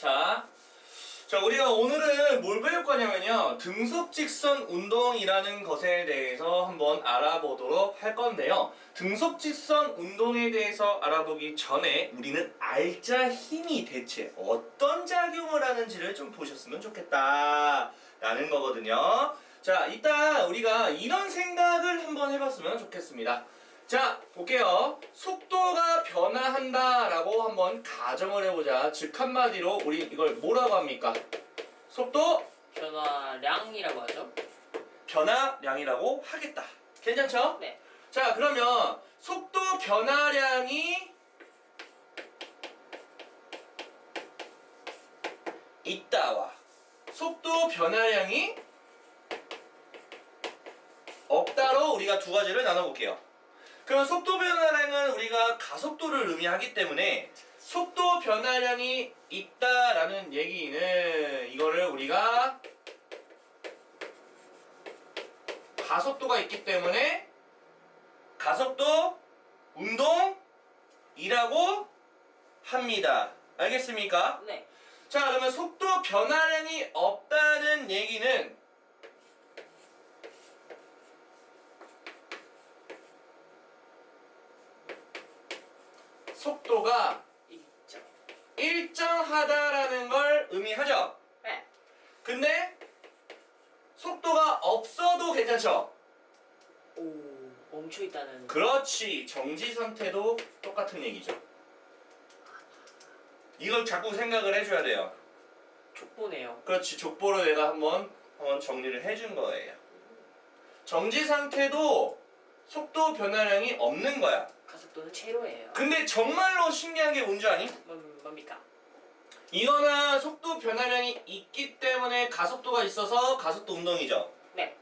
자, 우리가 오늘은 뭘 배울 거냐면요. 등속직선 운동이라는 것에 대해서 한번 알아보도록 할 건데요. 등속직선 운동에 대해서 알아보기 전에 우리는 알짜 힘이 대체 어떤 작용을 하는지를 좀 보셨으면 좋겠다 라는 거거든요. 자, 이따 우리가 이런 생각을 한번 해봤으면 좋겠습니다. 자, 볼게요. 속도가 변화한다 라고 한번 가정을 해보자. 즉 한마디로 우리 이걸 뭐라고 합니까? 속도 변화량이라고 하죠. 변화량이라고 하겠다. 괜찮죠? 네. 자, 그러면 속도 변화량이 있다와 속도 변화량이 없다로 우리가 두 가지를 나눠볼게요. 그럼 속도 변화량은 우리가 가속도를 의미하기 때문에 속도 변화량이 있다라는 얘기는 이거를 우리가 가속도가 있기 때문에 가속도 운동이라고 합니다. 알겠습니까? 네. 자, 그러면 속도 변화량이 없다는 얘기는 속도가 있죠. 일정하다라는 걸 의미하죠. 네. 근데 속도가 없어도 괜찮죠? 오, 멈춰 있다는. 그렇지. 정지 상태도 똑같은 얘기죠. 이걸 자꾸 생각을 해줘야 돼요. 족보네요. 그렇지. 족보로 내가 한번 정리를 해준 거예요. 정지 상태도 속도 변화량이 없는 거야. 가속도는 제로예요. 근데 정말로 신기한 게 뭔지 아니? 뭡니까? 이거는 속도 변화량이 있기 때문에 가속도가 있어서 가속도 운동이죠. 네.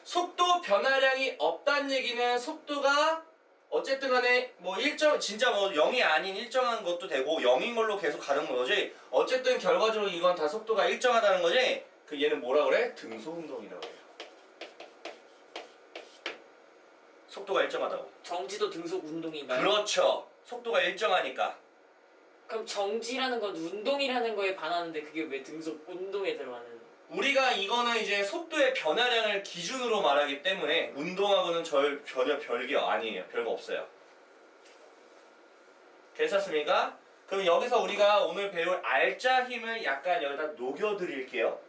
속도 변화량이 없다는 얘기는 속도가 어쨌든 간에 뭐 진짜 뭐 0이 아닌 일정한 것도 되고 0인 걸로 계속 가는 거지. 어쨌든 결과적으로 이건 다 속도가 일정하다는 거지. 그 얘는 뭐라 그래? 등속 운동이라고 해요. 속도가 일정하다고. 정지도 등속 운동인가요? 그렇죠. 속도가 일정하니까. 그럼 정지라는 건 운동이라는 거에 반하는데 그게 왜 등속 운동에 들어가는? 우리가 이거는 이제 속도의 변화량을 기준으로 말하기 때문에 운동하고는 전혀 아니에요. 별거 없어요. 괜찮습니까? 그럼 여기서 우리가 오늘 배울 알짜 힘을 약간 여기다 녹여드릴게요.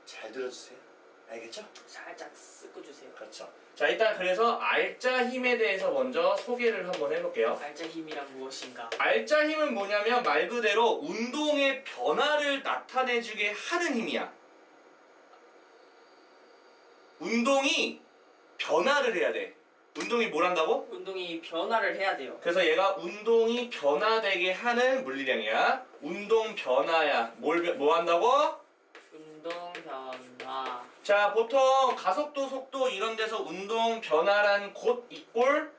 잘 들어주세요. 알겠죠? 살짝 쓱고 주세요. 그렇죠. 자, 일단 그래서 알짜 힘에 대해서 먼저 소개를 한번 해볼게요. 알짜 힘이란 무엇인가? 알짜 힘은 뭐냐면 말 그대로 운동의 변화를 나타내주게 하는 힘이야. 운동이 변화를 해야 돼. 운동이 뭘 한다고? 운동이 변화를 해야 돼요. 그래서 얘가 운동이 변화되게 하는 물리량이야. 운동 변화야. 뭐 한다고? 운동 변화. 자, 보통 가속도, 속도 이런 데서 운동 변화란 곧 이꼴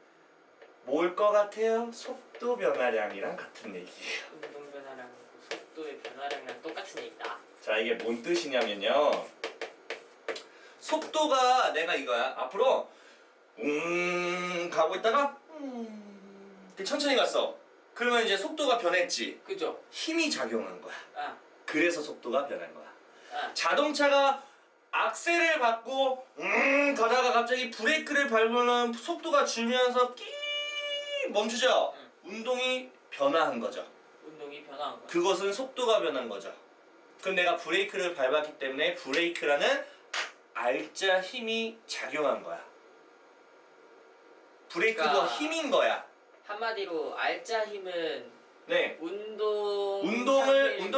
뭘 것 같아요? 속도 변화량이랑 같은 얘기예요. 운동 변화랑 속도의 변화량이랑 똑같은 얘기다. 자, 이게 뭔 뜻이냐면요. 속도가 내가 이거야. 앞으로 가고 있다가 이렇게 천천히 갔어. 그러면 이제 속도가 변했지. 그죠? 힘이 작용한 거야. 아, 그래서 속도가 변한 거야. 아. 자동차가 악셀을 밟고 가다가 갑자기 브레이크를 밟으면 속도가 줄면서 끼 멈추죠. 운동이 변화한 거죠. 운동이 변화한 거야. 그것은 속도가 변한 거죠. 그럼 내가 브레이크를 밟았기 때문에 브레이크라는 알짜 힘이 작용한 거야. 브레이크도 그러니까 힘인 거야. 한마디로 알짜 힘은 네. 운동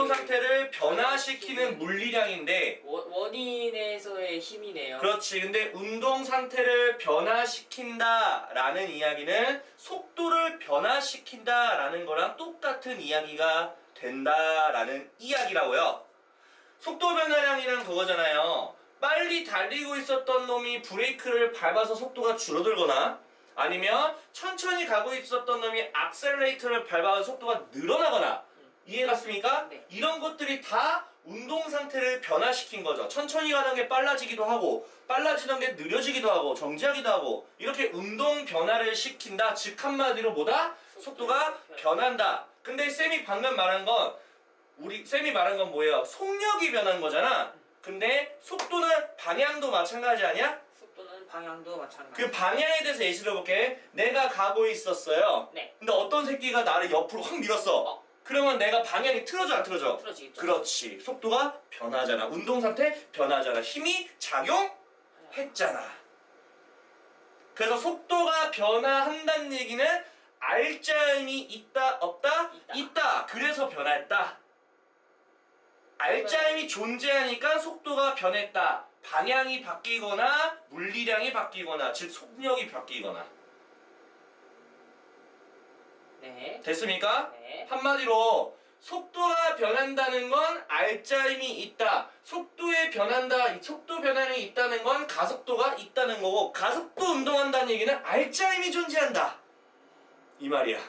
상태를 변화시키는 물리량인데 원인에서의 힘이네요. 그렇지. 근데 운동 상태를 변화시킨다라는 이야기는 속도를 변화시킨다라는 거랑 똑같은 이야기가 된다라는 이야기라고요. 속도 변화량이란 그거잖아요. 빨리 달리고 있었던 놈이 브레이크를 밟아서 속도가 줄어들거나 아니면 천천히 가고 있었던 놈이 악셀레이터를 밟아서 속도가 늘어나거나 이해갔습니까? 네. 이런 것들이 다 운동 상태를 변화시킨 거죠. 천천히 가는 게 빨라지기도 하고 빨라지는 게 느려지기도 하고 정지하기도 하고 이렇게 운동 변화를 시킨다. 즉 한마디로 뭐다? 속도가 변한다. 근데 쌤이 방금 말한 건 우리 쌤이 말한 건 뭐예요? 속력이 변한 거잖아. 근데 속도는 방향도 마찬가지 아니야? 속도는 방향도 마찬가지. 그 방향에 대해서 예시를 볼게. 내가 가고 있었어요. 네. 근데 어떤 새끼가 나를 옆으로 확 밀었어. 그러면 내가 방향이 틀어져 안 틀어져? 틀어지겠죠. 그렇지. 속도가 변하잖아. 운동 상태 변하잖아. 힘이 작용했잖아. 그래서 속도가 변화한다는 얘기는 알짜임이 있다 없다? 있다. 그래서 변했다. 알짜임이 존재하니까 속도가 변했다. 방향이 바뀌거나 물리량이 바뀌거나 즉 속력이 바뀌거나. 네. 됐습니까? 네. 한마디로 속도가 변한다는 건 알짜임이 있다. 속도 변환이 있다는 건 가속도가 있다는 거고, 가속도 운동한다는 얘기는 알짜임이 존재한다. 이 말이야.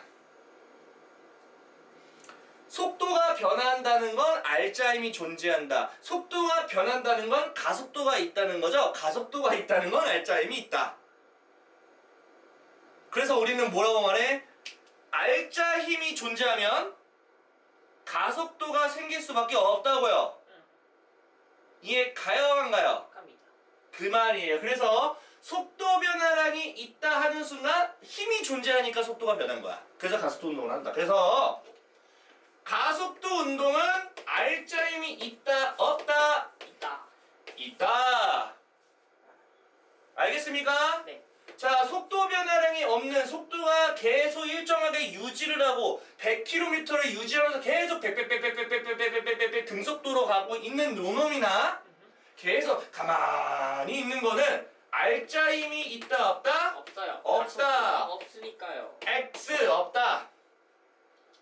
속도가 변한다는 건 알짜임이 존재한다. 속도가 변한다는 건 가속도가 있다는 거죠. 가속도가 있다는 건 알짜임이 있다. 그래서 우리는 뭐라고 말해? 알짜 힘이 존재하면 가속도가 생길 수밖에 없다고요. 이해 가요 안 가요? 갑니다. 그 말이에요. 그래서 속도 변화량이 있다 하는 순간 힘이 존재하니까 속도가 변한 거야. 그래서 가속도 운동을 한다. 그래서 가속도 운동은 알짜 힘이 있다 없다? 있다. 있다. 알겠습니까? 네. 자, 속도 변화량이 없는, 속도가 계속 일정하게 유지를 하고 100km를 유지하면서 계속 빽빽빽빽빽빽빽빽빽 등속도로 가고 있는 요놈이나 계속 가만히 있는 거는 알짜 힘이 있다 없다? 없어요. 없다. 가속도가 없으니까요. X 없다.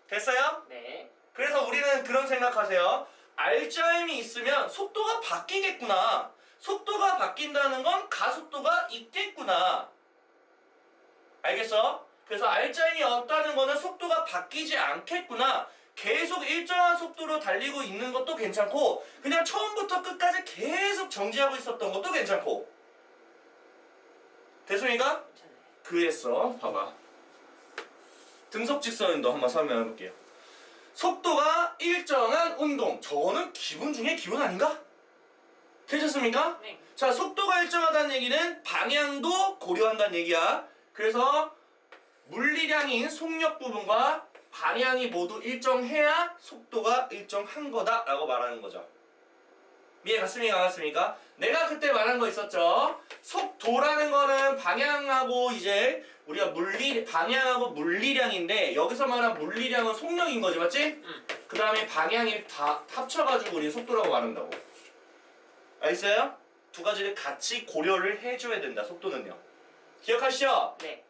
됐어요? 네. 그래서 우리는 그런 생각하세요. 알짜 힘이 있으면 속도가 바뀌겠구나. 속도가 바뀐다는 건 가속도가 있겠구나. 알겠어? 그래서 알짜임이 없다는 거는 속도가 바뀌지 않겠구나. 계속 일정한 속도로 달리고 있는 것도 괜찮고, 그냥 처음부터 끝까지 계속 정지하고 있었던 것도 괜찮고. 됐습니까? 괜찮아요. 그랬어. 봐봐. 등속 직선 운동 한번 설명해 볼게요. 속도가 일정한 운동. 저거는 기본 중에 기본 아닌가? 되셨습니까? 네. 자, 속도가 일정하다는 얘기는 방향도 고려한다는 얘기야. 그래서 물리량인 속력 부분과 방향이 모두 일정해야 속도가 일정한 거다라고 말하는 거죠. 이해 갔습니까? 안 갔습니까? 내가 그때 말한 거 있었죠? 속도라는 거는 방향하고 이제 우리가 방향하고 물리량인데, 여기서 말한 물리량은 속력인 거지, 맞지? 그 다음에 방향이 다 합쳐가지고 우리 속도라고 말한다고. 알겠어요? 두 가지를 같이 고려를 해줘야 된다, 속도는요. 기억하시죠? 네.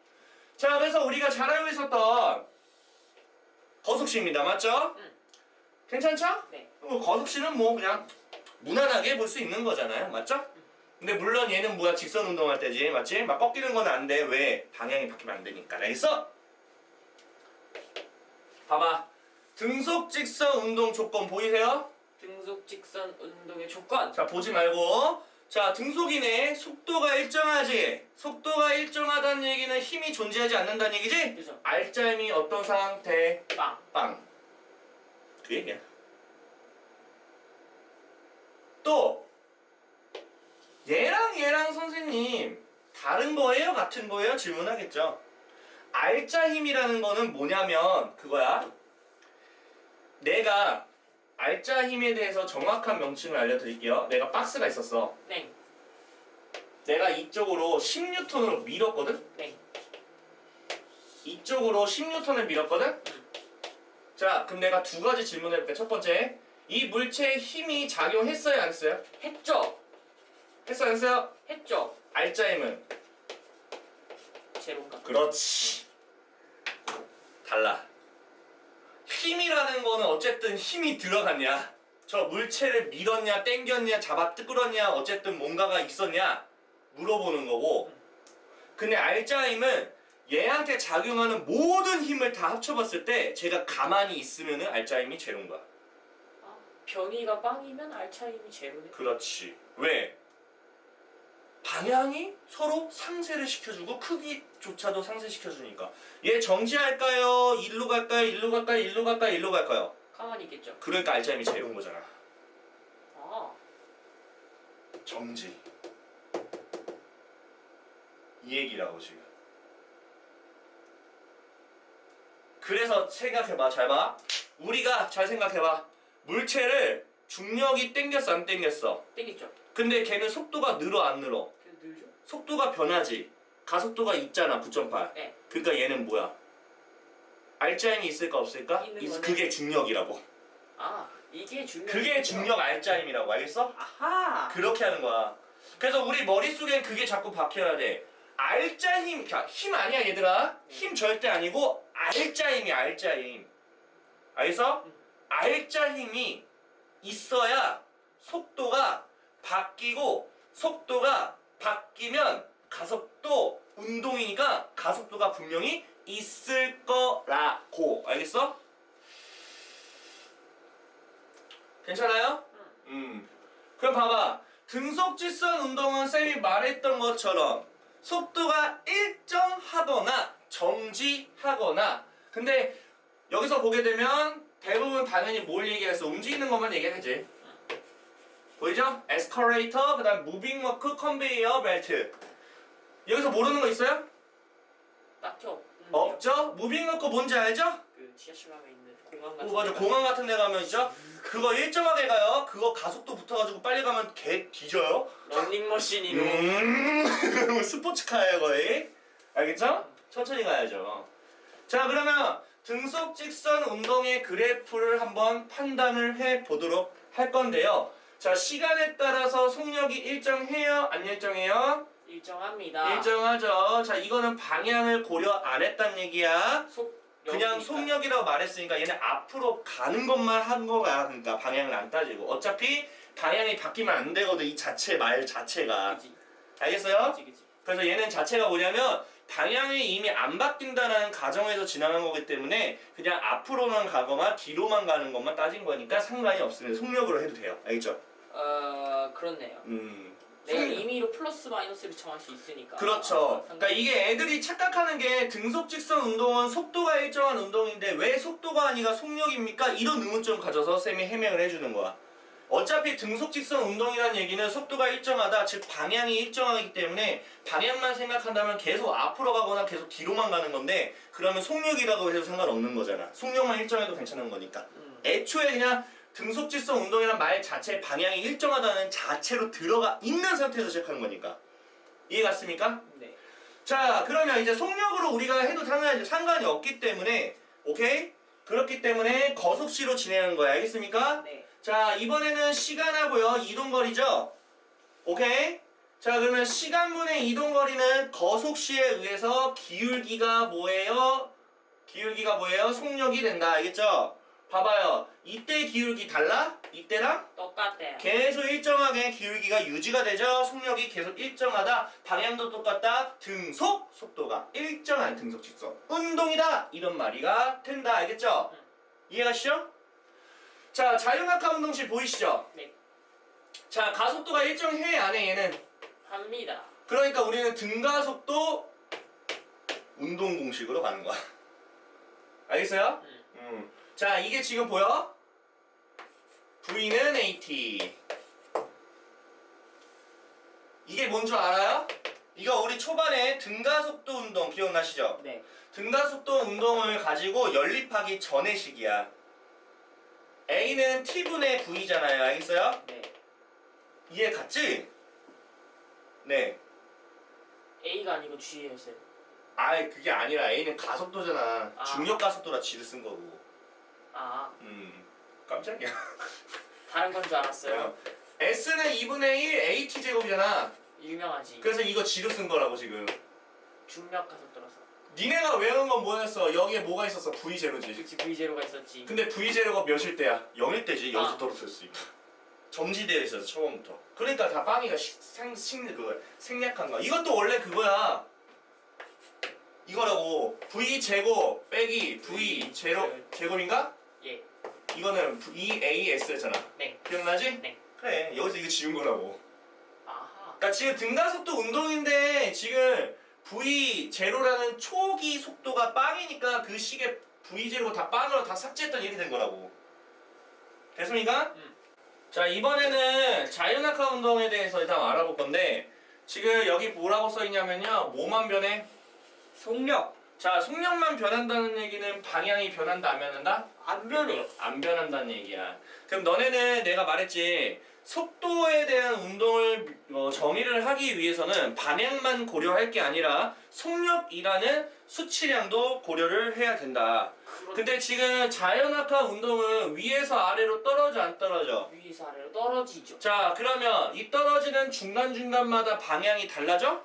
자, 그래서 우리가 잘 알고 있었던 거속시입니다. 맞죠? 괜찮죠? 네. 거속시는 뭐 그냥 무난하게 볼 수 있는 거잖아요. 맞죠? 근데 물론 얘는 뭐야, 직선 운동할 때지. 맞지? 막 꺾이는 건 안 돼. 왜? 방향이 바뀌면 안 되니까. 알겠어? 봐봐. 등속 직선 운동 조건 보이세요? 등속 직선 운동의 조건. 자, 보지 말고. 자, 등속이네. 속도가 일정하지. 속도가 일정하다는 얘기는 힘이 존재하지 않는다는 얘기지? 그죠. 알짜임이 어떤 상태? 빵. 빵. 그 얘기야. 또 얘랑 선생님 다른 거예요? 같은 거예요? 질문하겠죠. 알짜 힘이라는 거는 뭐냐면 그거야. 내가 알짜 힘에 대해서 정확한 명칭을 알려드릴게요. 내가 박스가 있었어. 네. 내가 이쪽으로 10N으로 밀었거든? 네. 이쪽으로 10N을 밀었거든? 자, 그럼 내가 두 가지 질문해볼게. 첫 번째, 이 물체에 힘이 작용했어요? 안 했어요? 했죠. 했어요? 안 했어요? 했죠. 알짜 힘은? 제로인가? 그렇지. 달라. 힘이라는 거는 어쨌든 힘이 들어갔냐, 저 물체를 밀었냐, 당겼냐, 잡아 끌었냐, 어쨌든 뭔가가 있었냐 물어보는 거고, 근데 알짜 힘은 얘한테 작용하는 모든 힘을 다 합쳐봤을 때 제가 가만히 있으면은 알짜 힘이 제로인 거야. 아, 변이가 빵이면 알차임이 제로네. 그렇지. 왜? 방향이 서로 상쇄를 시켜주고 크기조차도 상쇄시켜주니까. 얘 정지할까요? 일로 갈까요? 일로 갈까요? 일로 갈까요? 일로 갈까요? 가만히 있겠죠. 그러니까 알짜임이 제일 온 거잖아. 아, 정지. 이 얘기라고 지금. 그래서 생각해봐. 잘 봐. 우리가 잘 생각해봐. 물체를 중력이 땡겼어 안 땡겼어? 땡겼죠. 근데 걔는 속도가 늘어 안 늘어? 그래서 늘죠. 속도가 변하지. 가속도가 있잖아 9.8. 네. 그러니까 얘는 뭐야? 알짜임이 있을까 없을까? 있는 거네. 그게 중력이라고. 아, 이게 중력. 그게 중력 알짜임이라고. 알겠어? 아하. 그렇게 하는 거야. 그래서 우리 머릿속엔 그게 자꾸 박혀야 돼. 알짜 힘, 힘 아니야 얘들아. 힘 절대 아니고 알짜 힘이야 알짜 힘. 알겠어? 알짜 힘이 있어야 속도가 바뀌고 속도가 바뀌면 가속도 운동이니까 가속도가 분명히 있을 거라고. 알겠어? 괜찮아요? 그럼 봐봐. 등속직선 운동은 쌤이 말했던 것처럼 속도가 일정하거나 정지하거나, 근데 여기서 보게 되면 대부분 당연히 뭘 얘기해서 움직이는 것만 얘기하지. 보이죠? 에스컬레이터, 그 다음 무빙 워크, 컨베이어 벨트. 여기서 모르는 거 있어요? 딱히 없죠? 무빙 워크 뭔지 알죠? 그 지하철 가면 있는 공항 같은. 오 맞아. 데 공항 같은 데 가면 있죠? 그거 일정하게 가요. 그거 가속도 붙어가지고 빨리 가면 개 뒤져요. 런닝머신이로. 스포츠카예요 거의. 알겠죠? 천천히 가야죠. 자 그러면 등속직선 운동의 그래프를 한번 판단을 해보도록 할 건데요. 자 시간에 따라서 속력이 일정해요? 안 일정해요? 일정합니다. 일정하죠. 자 이거는 방향을 고려 안 했단 얘기야. 그냥 여기니까. 속력이라고 말했으니까 얘는 앞으로 가는 것만 한 거야. 그러니까 방향을 안 따지고. 어차피 방향이 바뀌면 안 되거든. 이 자체 말 자체가. 그치. 알겠어요? 그치. 그래서 얘는 자체가 뭐냐면 방향이 이미 안 바뀐다라는 가정에서 지나간 거기 때문에 그냥 앞으로만 가거나 뒤로만 가는 것만 따진 거니까 상관이 없습니다. 속력으로 해도 돼요. 알겠죠? 그렇네요. 내가 속력. 임의로 플러스 마이너스를 정할 수 있으니까. 그렇죠. 그러니까 이게 애들이 착각하는 게 등속직선 운동은 속도가 일정한 운동인데 왜 속도가 아니라 속력입니까? 이런 의문점 가져서 쌤이 해명을 해주는 거야. 어차피 등속직선 운동이라는 얘기는 속도가 일정하다, 즉 방향이 일정하기 때문에 방향만 생각한다면 계속 앞으로 가거나 계속 뒤로만 가는 건데 그러면 속력이라고 해도 상관없는 거잖아. 속력만 일정해도 괜찮은 거니까. 애초에 그냥 등속직선 운동이란 말 자체 방향이 일정하다는 자체로 들어가 있는 상태에서 시작하는 거니까. 이해 갔습니까? 네. 자 그러면 이제 속력으로 우리가 해도 상관이 없기 때문에 오케이? 그렇기 때문에 거속시로 진행하는 거야. 알겠습니까? 네. 자 이번에는 시간하고요 이동거리죠. 오케이? 자 그러면 시간분의 이동거리는 거속시에 의해서 기울기가 뭐예요? 기울기가 뭐예요? 속력이 된다. 알겠죠? 봐봐요. 이때 기울기 달라? 이때랑? 똑같아요. 계속 일정하게 기울기가 유지가 되죠. 속력이 계속 일정하다. 방향도 똑같다. 등속 속도가 일정한 등속직선 운동이다. 이런 말이가 된다. 알겠죠? 이해가시죠? 자 자유낙하 운동실 보이시죠? 네. 자 가속도가 일정해 안 해 얘는? 합니다. 그러니까 우리는 등가속도 운동 공식으로 가는 거야. 알겠어요? 자 이게 지금 보여? V는 AT. 이게 뭔 줄 알아요? 이거 우리 초반에 등가속도 운동 기억나시죠? 네. 등가속도 운동을 가지고 연립하기 전의 식이야. A는 T분의 V잖아요. 알겠어요? 네. 이해 갔지? 네. A가 아니고 G였어요. 아이 그게 아니라 A는 가속도잖아. 아. 중력 가속도라 G를 쓴 거고. 아, 깜짝이야. 다른 건 줄 알았어요. S는 2분의 1 AT 제곱이잖아. 유명하지. 그래서 이거 G로 쓴 거라고 지금. 중력 가속도라서. 니네가 외운 건 뭐였어? 여기에 뭐가 있었어? V0지. 그치, V0가 있었지. 근데 V0가 몇일 때야? 0일 때지. 여기서 아. 떨어졌을 수 있고. 점지되어 있어서 처음부터. 그러니까 다 빵이가 생략한 거야. 이것도 원래 그거야. 이거라고. V 제곱 빼기 V 제곱인가? 예. 이거는 VAS였잖아. 네. 기억나지? 네. 그래. 여기서 이거 지운 거라고. 아하. 그러니까 지금 등가속도 운동인데 지금 V0라는 초기 속도가 빵이니까 그 식의 V0가 다 빵으로 다 삭제했던 이렇게 된 거라고. 됐습니까? 음. 자, 이번에는 자유낙하 운동에 대해서 일단 알아볼 건데 지금 여기 뭐라고 써있냐면요. 뭐만 변해? 속력 자, 속력만 변한다는 얘기는 방향이 변한다 안 변한다? 안 변해요. 안 변한다는 얘기야. 그럼 너네는 내가 말했지 속도에 대한 운동을 정의를 하기 위해서는 방향만 고려할 게 아니라 속력이라는 수치량도 고려를 해야 된다. 근데 지금 자연낙하 운동은 위에서 아래로 떨어져 안 떨어져? 위에서 아래로 떨어지죠. 자, 그러면 이 떨어지는 중간중간마다 방향이 달라져?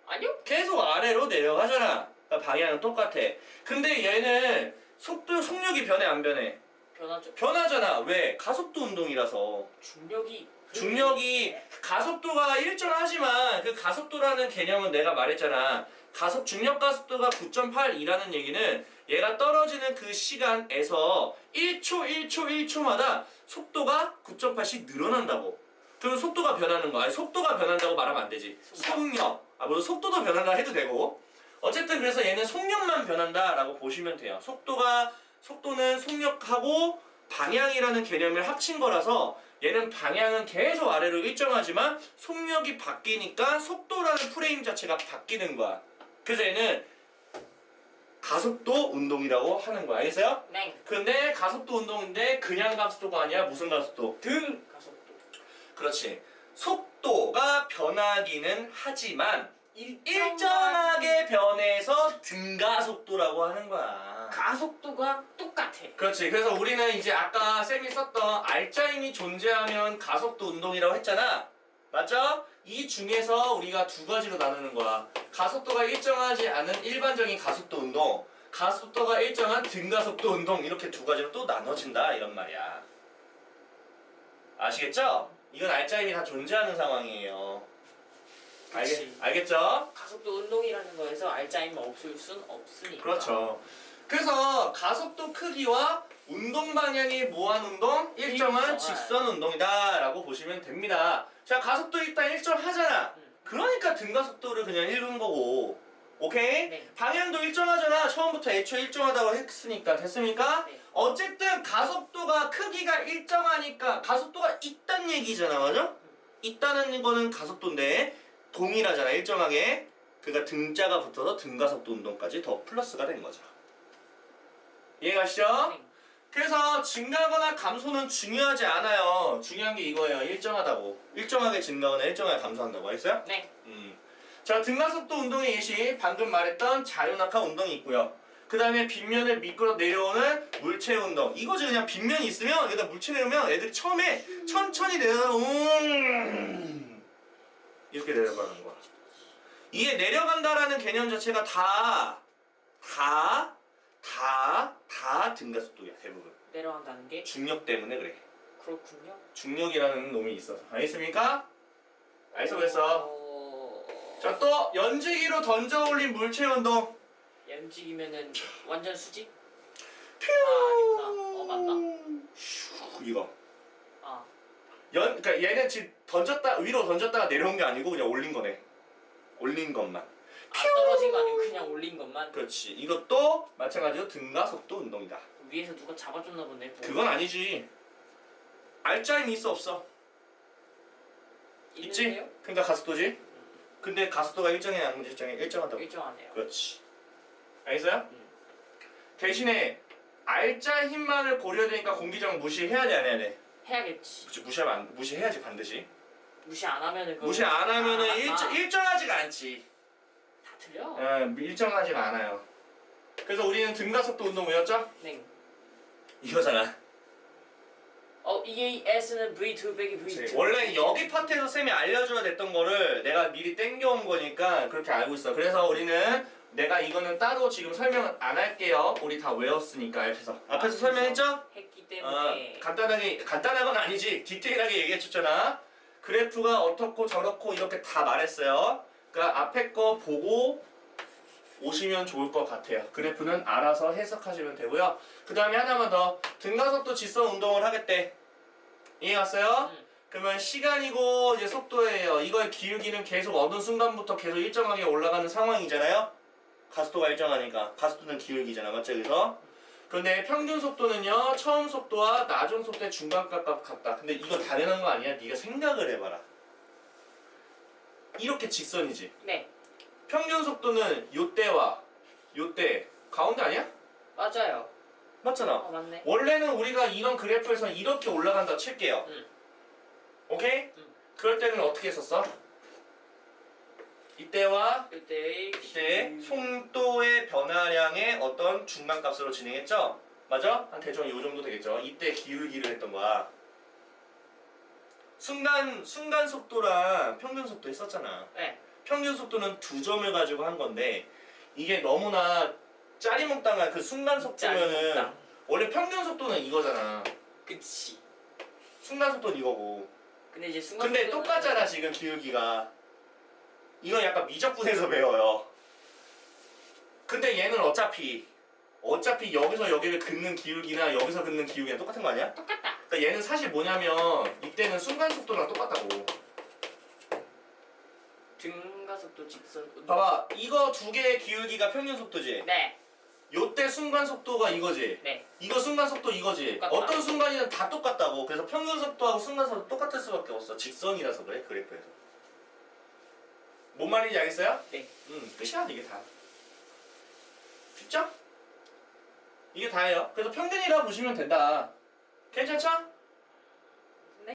아니요? 계속 아래로 내려가잖아. 그러니까 방향은 똑같아. 근데 얘는 속력이 변해 안 변해? 변하죠. 변하잖아. 왜? 가속도 운동이라서. 중력이 가속도가 일정하지만 그 가속도라는 개념은 내가 말했잖아. 중력 가속도가 9.8이라는 얘기는 얘가 떨어지는 그 시간에서 1초마다 속도가 9.8씩 늘어난다고. 그럼 속도가 변하는 거. 아니 속도가 변한다고 말하면 안 되지. 속력. 물론 속도도 변한다 해도 되고. 어쨌든 그래서 얘는 속력만 변한다라고 보시면 돼요. 속도는 속력하고 방향이라는 개념을 합친 거라서 얘는 방향은 계속 아래로 일정하지만 속력이 바뀌니까 속도라는 프레임 자체가 바뀌는 거야. 그래서 얘는 가속도 운동이라고 하는 거야. 알겠어요? 네. 근데 가속도 운동인데 그냥 가속도가 아니라 무슨 가속도? 등 가속도. 그렇지. 속도가 변하기는 하지만 일정하게 변해서 등가속도라고 하는 거야. 가속도가 똑같아. 그렇지. 그래서 우리는 이제 아까 쌤이 썼던 알짜임이 존재하면 가속도 운동이라고 했잖아. 맞죠? 이 중에서 우리가 두 가지로 나누는 거야. 가속도가 일정하지 않은 일반적인 가속도 운동, 가속도가 일정한 등가속도 운동, 이렇게 두 가지로 또 나눠진다 이런 말이야. 아시겠죠? 이건 알짜임이 다 존재하는 상황이에요. 그치. 알겠죠? 가속도 운동이라는 거에서 알짜임이 없을 순 없으니까. 그렇죠. 그래서 가속도 크기와 운동 방향이 뭐한 운동? 일정한 직선 운동이다 라고 보시면 됩니다. 자, 가속도 일단 일정하잖아. 그러니까 등가속도를 그냥 읽은 거고. 오케이? 네. 방향도 일정하잖아. 처음부터 애초에 일정하다고 했으니까. 됐습니까? 네. 어쨌든 가속도가 크기가 일정하니까 가속도가 있단 얘기잖아. 맞아? 있다는 거는 가속도인데 동일하잖아. 일정하게. 그러니까 등자가 붙어서 등가속도 운동까지 더 플러스가 된 거죠. 이해가시죠? 네. 그래서 증가하거나 감소는 중요하지 않아요. 중요한 게 이거예요. 일정하다고. 일정하게 증가하거나 일정하게 감소한다고 했어요? 네. 자, 등가속도 운동의 예시 방금 말했던 자유낙하 운동이 있고요. 그 다음에 빗면을 미끄러 내려오는 물체 운동. 이거지. 그냥 빗면이 있으면 여기다 물체 내려오면 애들이 처음에 천천히 내려가 이렇게 내려가는 거야. 이게 내려간다라는 개념 자체가 다 등가속도야. 대부분. 내려간다는 게 중력 때문에 그래. 그렇군요. 중력이라는 놈이 있어서. 알겠습니까? 알겠어 그랬어. 자, 또 연지기로 던져 올린 물체 운동. 연직이면은 완전 수직? 퓨. 아니구나. 맞나? 슈, 이거. 아. 그러니까 얘는 지금 위로 던졌다가 내려온 게 아니고 그냥 올린 거네. 올린 것만. 떨어진 거 아니고 그냥 올린 것만? 그렇지. 이것도 마찬가지로 등가속도 운동이다. 위에서 누가 잡아줬나 보네. 그건 아니지. 알짜임이 있어 없어? 있지? 있는데요? 그러니까 가속도지. 근데 가속도가 일정해 안 일정해? 일정하다고. 일정하네요. 그렇지. 알겠어요? 대신에 알짜 힘만을 고려되니까 공기정 무시해야 돼 안 해야 돼? 해야겠지. 그렇지. 무시해야지 반드시. 무시 안 하면은 무시 안 하면은 맞나? 일정하지가 않지. 다 틀려. 일정하지가 않아요. 그래서 우리는 등가속도 운동 외웠죠? 네. 이거잖아. 이게 S는 V2 빼기 V2. 원래 여기 파트에서 쌤이 알려줘야 됐던 거를 내가 미리 땡겨온 거니까 그렇게 알고 있어. 그래서 우리는 내가 이거는 따로 지금 설명은 안 할게요. 우리 다 외웠으니까 앞에서 설명했죠? 했기 때문에 간단한 건 아니지. 디테일하게 얘기해줬잖아. 그래프가 어떻고 저렇고 이렇게 다 말했어요. 그러니까 앞에 거 보고 오시면 좋을 것 같아요. 그래프는 알아서 해석하시면 되고요. 그 다음에 하나만 더. 등가속도 직선 운동을 하겠대. 이해 갔어요? 그러면 시간이고 이제 속도예요. 이거의 기울기는 계속 어느 순간부터 계속 일정하게 올라가는 상황이잖아요. 가속도가 일정하니까. 가속도는 기울기잖아. 맞죠? 그래서 그런데 평균 속도는요 처음 속도와 나중 속도의 중간값 같다. 근데 이거 당연한 거 아니야? 네가 생각을 해봐라. 이렇게 직선이지. 네. 평균 속도는 요때와 요때 가운데 아니야? 맞아요. 맞잖아. 맞네. 원래는 우리가 이런 그래프에서 이렇게 올라간다 칠게요. 오케이? 그럴 때는 어떻게 했었어? 이때와 그때의 이때 속도의 변화량의 어떤 중간값으로 진행했죠? 맞아? 한 대충 요 정도 되겠죠? 이때 기울기를 했던 거야. 순간 속도랑 평균 속도 했었잖아. 네. 평균 속도는 두 점을 가지고 한 건데 이게 너무나 짜리몽땅한 그 순간 속도면은 짜리몽땅. 원래 평균 속도는 이거잖아. 그치. 순간 속도는 이거고. 근데 이제 순간 근데 속도는- 똑같잖아 지금 기울기가. 이건 약간 미적분해서 배워요. 근데 얘는 어차피 여기서 여기를 긋는 기울기나 여기서 긋는 기울기랑 똑같은 거 아니야? 똑같다. 그러니까 얘는 사실 뭐냐면 이때는 순간 속도랑 똑같다고. 등가속도 직선 운동. 봐봐 이거 두 개의 기울기가 평균 속도지. 네. 요때 순간 속도가 이거지. 네. 이거 순간 속도 이거지. 똑같다. 어떤 순간이든 다 똑같다고. 그래서 평균 속도하고 순간 속도 똑같을 수밖에 없어. 직선이라서 그래 그래프에서. 뭔 말인지 알겠어요? 네. 끝이야 이게 다. 쉽죠? 이게 다예요. 그래서 평균이라고 보시면 된다. 괜찮죠?